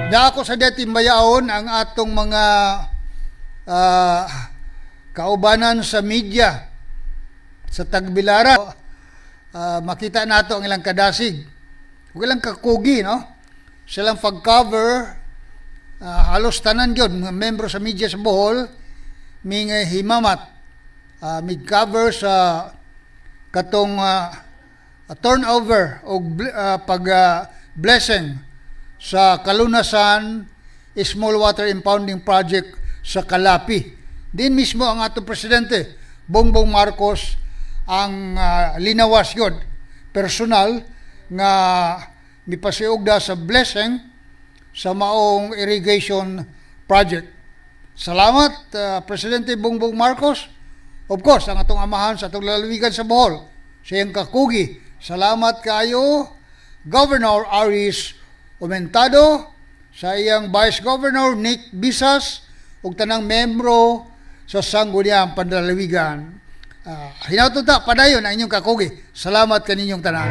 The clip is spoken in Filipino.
Da ako sa dating bayaon ang atong mga kaubanan sa media sa Tagbilaran. Makita nato ang ilang kadasig. Ug ilang kakugi, no? Silang pag-cover halos tanan gyud mga membro sa media sa Bohol ming himamat mig-cover sa katong turnover o pag blessing sa kalunasan small water impounding project sa Kalapi. Din mismo ang atong presidente Bongbong Marcos ang linawas yun personal nga mipasiugda sa blessing sa maong irrigation project. Salamat Presidente Bongbong Marcos. Of course, ang atong amahan sa atong lalawigan sa Bohol, siyang kakugi. Salamat kayo Governor Aris Aumentado, sa iyang Vice Governor Nick Bisas ug tanang membro sa Sangguniang Panlalawigan. Hinauton ta padayon ang inyong kakugi. Salamat kaninyong tanan.